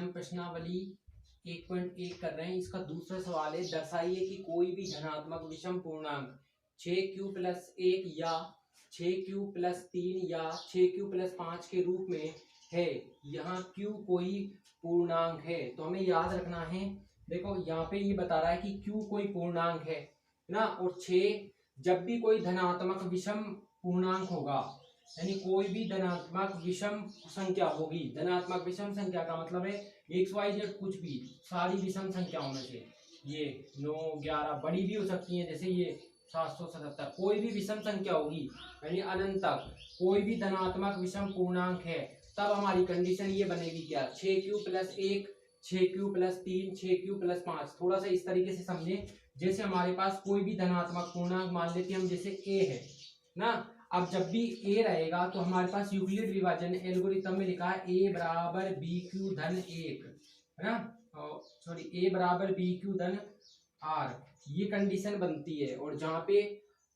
हम प्रश्नावली 1.1 कर रहे हैं। इसका दूसरा सवाल है, दर्शाइए कि कोई भी धनात्मक विषम पूर्णांक 6q+1 या 6q+3 या 6q+5 के रूप में है। यहाँ q कोई पूर्णांक है, तो हमें याद रखना है। देखो यहाँ पे ये बता रहा है कि q कोई पूर्णांक है ना, और 6 जब भी कोई धनात्मक विषम पूर्णांक होगा, यानी कोई भी धनात्मक विषम संख्या होगी। धनात्मक विषम संख्या का मतलब है XYZ कुछ भी, सारी विषम संख्याओं में से ये 9, 11 बड़ी भी हो सकती हैं, जैसे ये 777, कोई भी विषम संख्या होगी यानी अनंत तक कोई भी धनात्मक विषम पूर्णांक है, तब हमारी कंडीशन ये बनेगी क्या, 6q+1, 6q+3, 6q+5। थोड़ा सा इस तरीके से समझें, जैसे हमारे पास कोई भी धनात्मक पूर्णांक मान लेते हैं हम, जैसे a है ना। अब जब भी a रहेगा तो हमारे पास यूक्लिड विभाजन एल्गोरिथम में लिखा है a बराबर bq/1 है ना, सॉरी a बराबर bq/r, ये कंडीशन बनती है। और जहाँ पे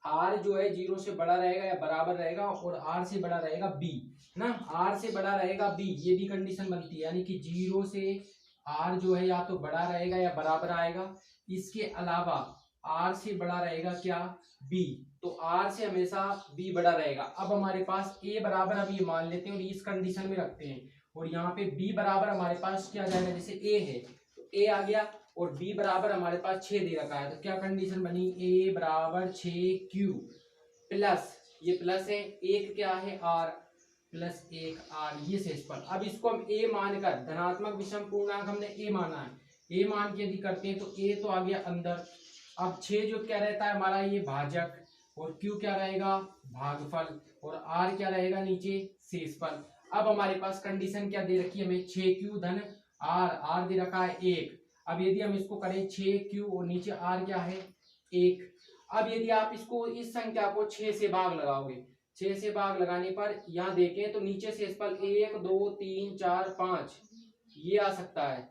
r जो है 0 से बड़ा रहेगा या बराबर रहेगा और r से बड़ा रहेगा b ना, r से बड़ा रहेगा b, ये भी कंडीशन बनती है, यानी कि 0 से r जो है या तो बड़ा रहेगा या बराबर आएगा। इसके अलावा r से बड़ा रहेगा क्या, b, तो r से हमेशा b बड़ा रहेगा। अब हमारे पास a बराबर, अब ये मान लेते हैं और इस कंडीशन में रखते हैं, और यहाँ पे b बराबर हमारे पास क्या जाएगा, जैसे a है तो a आ गया, और b बराबर हमारे पास 6 दे रखा है, तो क्या कंडीशन बनी, a बराबर 6q प्लस, ये प्लस है, एक क्या है r प्लस 1r, ये शेषफल। अब इसको हम a मानकर, धनात्मक विषम पूर्णांक हमने a माना है, a मान के यदि करते हैं तो a तो आ गया अंदर। अब 6 जो क्या रहता है हमारा, ये भाजक, और q क्या रहेगा, भागफल, और r क्या रहेगा नीचे, शेषफल। अब हमारे पास कंडीशन क्या दे रखी है हमें, 6q धन r दे रखा है 1। अब यदि हम इसको करें 6q और नीचे r क्या है 1। अब यदि आप इसको, इस संख्या को 6 से भाग लगाओगे, 6 से भाग लगाने पर यहाँ देखें तो नीचे शेषफल 1, 2, 3, 4, 5 ये आ सकता है।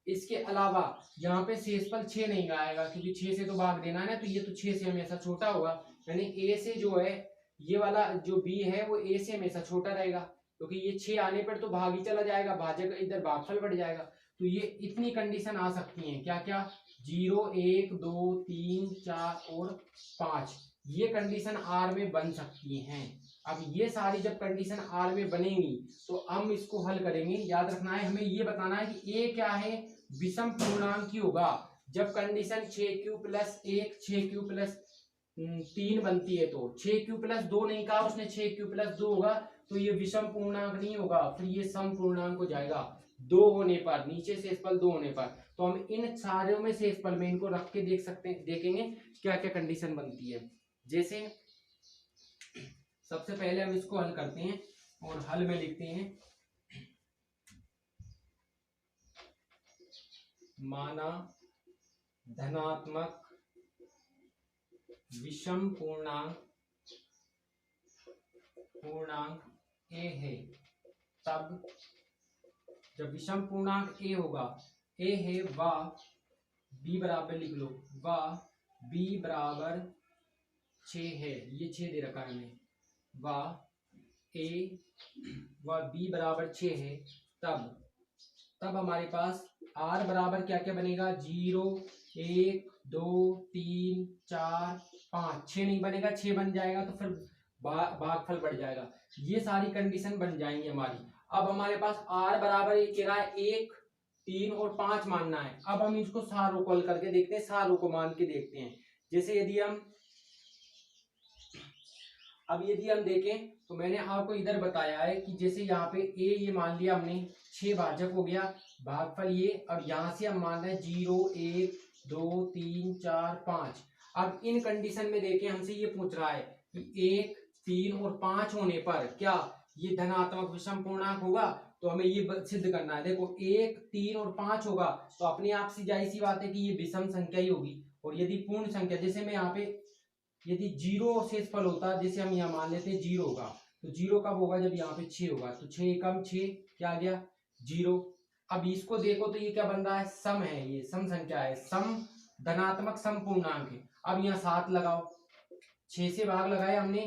इसके अलावा यहाँ पे शेषफल 6 नहीं आएगा, क्योंकि 6 से तो भाग देना है ना, तो ये तो 6 से हमेशा छोटा होगा, यानी a से जो है, ये वाला जो b है वो a से हमेशा छोटा रहेगा, क्योंकि ये 6 आने पर तो भाग ही चला जाएगा, भाजक इधर भागफल बढ़ जाएगा। तो ये इतनी कंडीशन आ सकती है, क्या क्या, 0, 1, 2, 3, 4 और 5, ये कंडीशन R में बन सकती हैं। अब ये सारी जब कंडीशन R में बनेंगी तो हम इसको हल करेंगे। याद रखना है, हमें ये बताना है कि A क्या है, विषम पूर्णांक ही होगा जब कंडीशन 6q+1 6q+3 बनती है। तो 6q+2 नहीं कहा उसने, 6q+2 होगा तो ये विषम पूर्णांक नहीं होगा, फिर ये सम पूर्णांक हो जाएगा 2 होने पर, नीचे शेषफल 2 होने पर। तो हम इन सारों में शेषफल में इनको रख के देख सकते हैं, देखेंगे क्या क्या कंडीशन बनती है। जैसे सबसे पहले हम इसको हल करते हैं और हल में लिखते हैं, माना धनात्मक विषम पूर्णांक a है, तब जब विषम पूर्णांक a होगा, a है व b बराबर, लिख लो, व b बराबर 6 है, ये 6 दे रखा है हमें, व a व b बराबर 6 है, तब हमारे पास r बराबर क्या क्या बनेगा, 0, 1, 2, 3, 4, 5, 6 नहीं बनेगा, 6 बन जाएगा तो फिर भागफल बढ़ जाएगा। ये सारी कंडीशन बन जाएंगी हमारी। अब हमारे पास r बराबर ये कह रहा है 1, 3 और 5 मानना है। अब हम इसको सारों को हल करके देखते हैं, सारों को मान के देखते हैं। जैसे यदि हम देखें तो मैंने आपको इधर बताया है कि जैसे यहाँ पे a ये मान लिया हमने, 6 भाजक हो गया, भागफल ये, और यहाँ से हम मान रहे हैं 0, 1, 2, 3, 4, 5। अब इन कंडीशन में देखें, हमसे ये पूछ रहा है कि 1, 3 और 5 होने पर क्या ये धनात्मक विषम पूर्णांक होगा, तो हमें ये सिद्ध करना है। देखो 1, 3 और 5 होगा तो अपने आप से जाहिर सी बात है कि ये विषम संख्या ही होगी। और यदि पूर्ण संख्या, जैसे मैं यहाँ पे यदि 0 शेषफल होता, जैसे हम यहाँ मान लेते हैं 0 होगा, तो 0 कब होगा, जब यहाँ पे 6 होगा, तो 6 एकम 6 क्या आ गया 0। अब इसको देखो तो ये क्या बन रहा है, सम है, ये सम संख्या है, सम धनात्मक सम पूर्णांक है। अब यहाँ 7 लगाओ, 6 से भाग लगाया हमने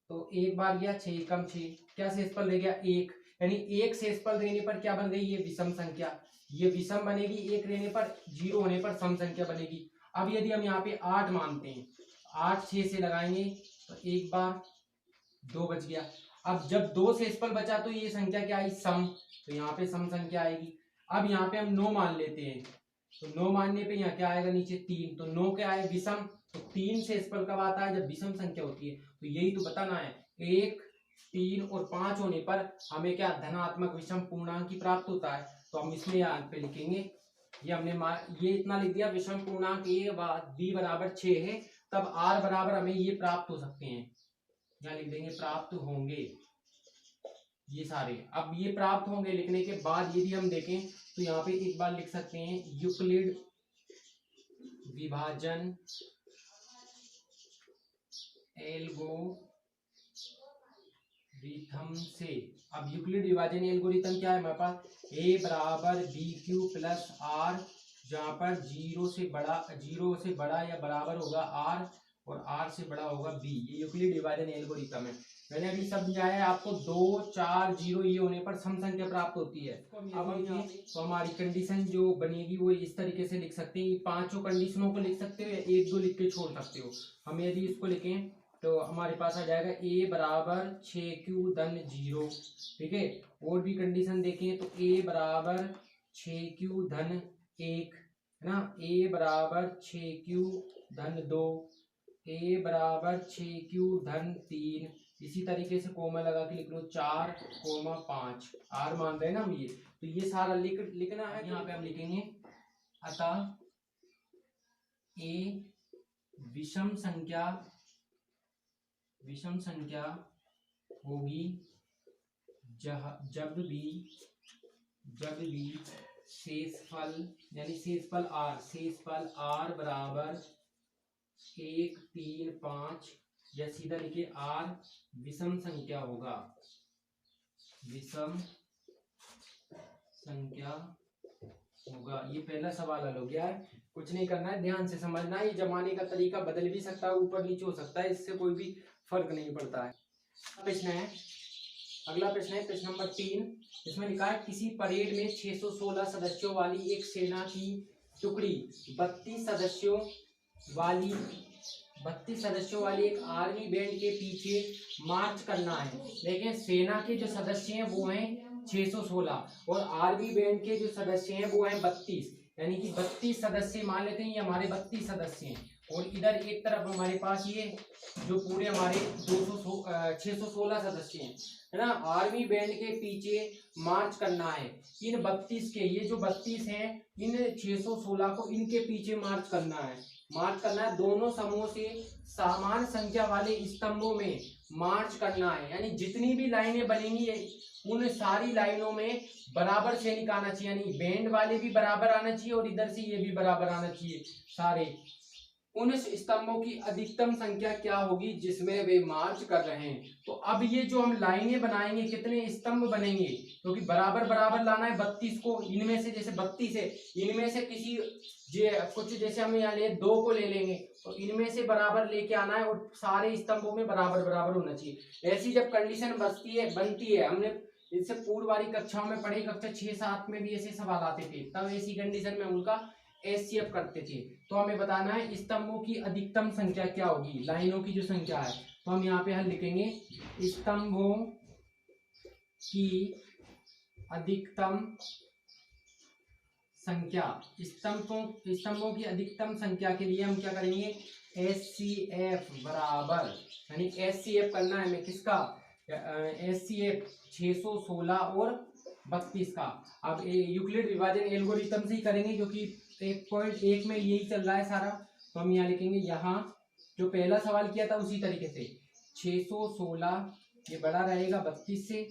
तो 1 बार गया, 6 एकम 6, क्या शेषफल रह गया 1। यानी एक शेषफल रहने पर क्या बन गई, ये विषम संख्या, ये विषम बनेगी, एक रहने पर 0 होने पर सम संख्या बनेगी। अब यदि हम यहाँ पे 8 मानते हैं, 8 6 से लगाएंगे तो एक बार 2 बच गया। अब जब 2 शेषफल बचा तो ये संख्या क्या आई, सम, तो यहाँ पे सम संख्या आएगी। अब यहाँ पे हम 9 मान लेते हैं, तो 9 मानने पे यहाँ क्या आएगा, नीचे 3, तो 9 क्या है, विषम, तो 3 शेषफल कब आता है, जब विषम संख्या होती है। तो यही तो बताना है, 1 3 और 5 होने पर हमें क्या, धनात्मक विषम पूर्णांक की प्राप्त होता है। तो हम इसमें यहाँ पे लिखेंगे, ये हमने ये इतना लिख दिया, विषम पूर्णांक ए बी बराबर 6 है, तब आर बराबर हमें ये प्राप्त हो सकते हैं, यहाँ लिख देंगे प्राप्त होंगे ये सारे। अब ये प्राप्त होंगे लिखने के बाद यदि हम देखें तो यहाँ पे एक बार लिख सकते हैं, यूक्लिड विभाजन एल्गोरिथम से, अब यूक्लिड विभाजन एल्गोरिथम क्या है हमारे पास, a बराबर बी क्यू प्लस आर, जहां पर 0 से बड़ा या बराबर होगा r और r से बड़ा होगा b, ये यूक्लिड विभाजन एल्गोरिथम है। मैंने अभी सब दिया है आपको, 2 4 0 ये होने पर सम संख्या प्राप्त होती है। अब हम यहाँ तो हमारी कंडीशन जो बनेगी वो इस तरीके से लिख सकते हैं, पांचों कंडीशनों को लिख सकते हो या 1 2 लिख के छोड़ सकते हो। हम यदि इसको लिखें तो हमारे पास आ जाएगा a बराबर 6q धन 0, ठीक है। और भी कंडीशन देखें तो a बराबर 6q धन 1 है ना, a बराबर 6q धन 2, a बराबर 6q धन 3, इसी तरीके से कोमा लगा के लिख लो 4,5, r मान रहे हैं ना हम ये, तो ये सारा लिखना है। यहाँ पे हम लिखेंगे अतः a विषम संख्या होगी जब भी शेषफल यानी शेषफल r बराबर 1 3 5, या सीधा लिखिए r विषम संख्या होगा, ये पहला सवाल हल हो गया है। कुछ नहीं करना है, ध्यान से समझना है, ये जमाने का तरीका बदल भी सकता है, ऊपर नीचे हो सकता है, इससे कोई भी फर्क नहीं पड़ता है। प्रश्न है, अगला प्रश्न है प्रश्न नंबर 3, इसमें लिखा है किसी परेड में 616 सदस्यों वाली एक सेना की टुकड़ी 32 सदस्यों वाली एक आर्मी बैंड के पीछे मार्च करना है, लेकिन सेना के जो सदस्य हैं वो हैं 616 और आर्मी बैंड के जो सदस्य हैं वो हैं 32, यानी कि 32 सदस्य मान लेते हैं, ये हमारे 32 सदस्य हैं। और इधर एक तरफ हमारे पास ये जो पूरे हमारे 616 सदस्य हैं, है ना, आर्मी बैंड के पीछे मार्च करना है इन 32 के, ये जो 32 हैं इन 616 को इनके पीछे मार्च करना है। दोनों समूहों से समान संख्या वाले स्तंभों में मार्च करना है, यानी जितनी भी लाइनें बनेंगी उन सारी लाइनों में बराबर सैनिक आना चाहिए, यानी बैंड वाले भी बराबर आना चाहिए और इधर से ये भी बराबर आना चाहिए सारे। उन स्तंभों की अधिकतम संख्या क्या होगी जिसमें वे मार्च कर रहे हैं। तो अब ये जो हम लाइनें बनाएंगे कितने स्तंभ बनेंगे, क्योंकि बराबर बराबर लाना है 32 को, इनमें से जैसे 32 है, इनमें से किसी कुछ जैसे हम यहाँ ले 2 को ले लेंगे तो इनमें से बराबर लेके आना है और सारे स्तंभों में बराबर बराबर होना चाहिए। ऐसी जब कंडीशन बनती है, हमने इससे पूर्व वाली कक्षाओं में पढ़ी, कक्षा 6 7 में भी ऐसे सवाल आते थे, तब ऐसी कंडीशन में उनका एचसीएफ करते थे। तो हमें बताना है स्तंभों की अधिकतम संख्या क्या होगी, लाइनों की जो संख्या है, तो हम यहाँ पे हल लिखेंगे स्तंभों की अधिकतम संख्या, स्तंभों की अधिकतम संख्या के लिए हम क्या करेंगे, एचसीएफ बराबर, यानी एचसीएफ करना है हमें किसका, एचसीएफ 616 और 32 का। अब यूक्लिड विभाजन एल्गोरिथम से ही करेंगे क्योंकि 1.1 में यही चल रहा है सारा। तो हम यहाँ लिखेंगे, यहाँ जो पहला सवाल किया था उसी तरीके से 616 ये बड़ा रहेगा 32 से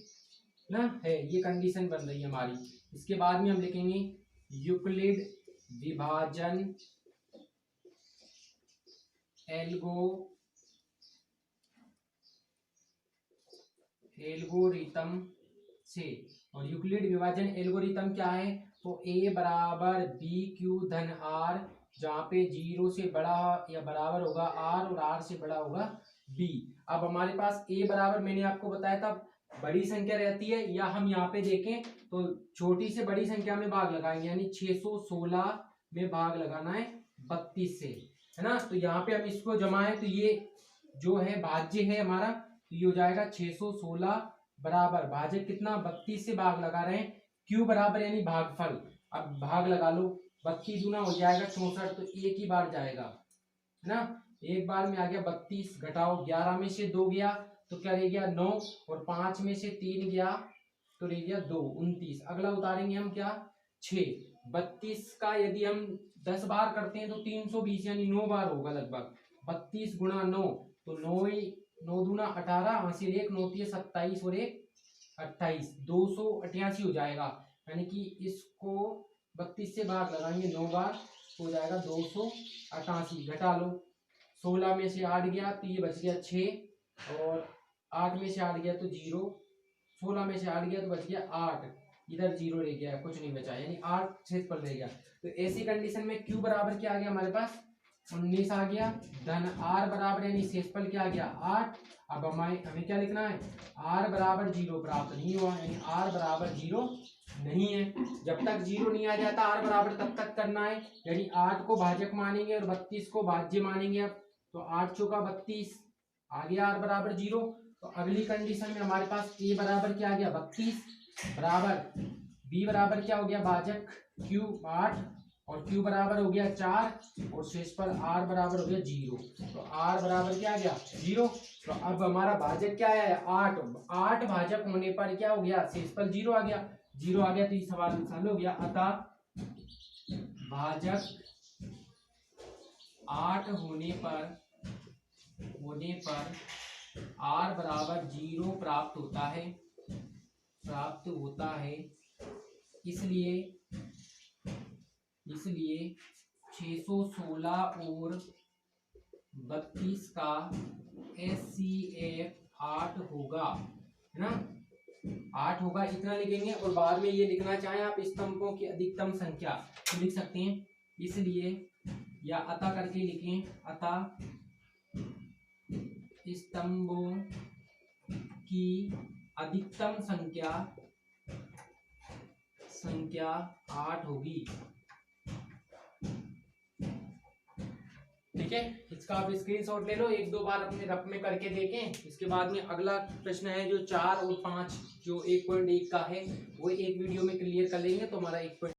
ना, है ये कंडीशन बन रही है हमारी। इसके बाद में हम लिखेंगे यूक्लिड विभाजन एल्गोरिथम से, और यूक्लिड विभाजन एल्गोरिथम क्या है, तो a बराबर बी क्यू धन r, जहाँ पे 0 से बड़ा या बराबर होगा r और r से बड़ा होगा b। अब हमारे पास a बराबर मैंने आपको बताया था बड़ी संख्या रहती है, या हम यहाँ पे देखें तो छोटी से बड़ी संख्या में भाग लगाएंगे, यानी 616 में भाग लगाना है 32 से, है ना। तो यहाँ पे हम इसको जमाएं तो ये जो है भाज्य है हमारा, तो ये हो जाएगा 616 बराबर भाजक कितना 32 से भाग लगा रहे हैं, क्यू बराबर यानी भागफल। अब भाग लगा लो, 32 दूना हो जाएगा 64, तो एक ही बार जाएगा, है ना। एक बार में आ गया 32, घटाओ 11 में से 2 गया तो क्या रह गया 9, और 5 में से 3 गया तो रह गया 2, 29। अगला उतारेंगे हम क्या 6। 32 का यदि हम 10 बार करते हैं तो 320 यानी 9 बार होगा लगभग। 32 गुणा 9 तो 9 दूना 18, हासिल 1 9 3 27 और 1 28, 288 हो जाएगा। यानी कि इसको 32 से भाग लगाएंगे 9 बार, हो जाएगा 288। घटा लो, 16 में से 8 गया तो ये बच गया 6, और 8 में से 8 गया तो 0, 16 में से 8 गया तो बच गया 8, इधर 0 रह गया, कुछ नहीं बचा, यानी 8 शेषफल रह गया। तो ऐसी कंडीशन में Q बराबर क्या आ गया हमारे पास 19 आ गया, धन R बराबर यानी शेषफल क्या आ गया 8। अब हमें क्या लिखना है, R बराबर 0 प्राप्त नहीं हुआ, यानी R बराबर 0 नहीं है। जब तक 0 नहीं आ जाता R बराबर तब तक करना है, यानी 8 को भाजक मानेंगे और 32 को भाज्य मानेंगे। अब तो 8 चौका 32 आ गया R बराबर 0। तो अगली कंडीशन में हमारे पास A बराबर क्या आ गया 32 बराबर B बराबर क्या हो गया भाजक Q 8, और Q बराबर हो गया 4, और शेषफल R बराबर हो गया 0। तो R बराबर क्या आ गया 0। तो अब हमारा भाजक क्या है 8, 8 भाजक होने पर क्या हो गया शेषफल 0 आ गया, 0 आ गया तो ये सवाल हल हो गया। अतः भाजक 8 होने पर R बराबर 0 प्राप्त होता है। इसलिए 616 और 32 का HCF 8 होगा, है ना, 8 होगा, इतना लिखेंगे। और बाद में ये लिखना चाहें आप स्तंभों की अधिकतम संख्या तो लिख सकते हैं, इसलिए या अतः करके लिखें, अतः स्तंभों की अधिकतम संख्या 8 होगी। ठीक है, इसका आप स्क्रीनशॉट ले लो, 1-2 बार अपने रफ में करके देखें। इसके बाद में अगला प्रश्न है जो 4 और 5 जो 1.1 का है, वो एक वीडियो में क्लियर कर लेंगे तो हमारा 1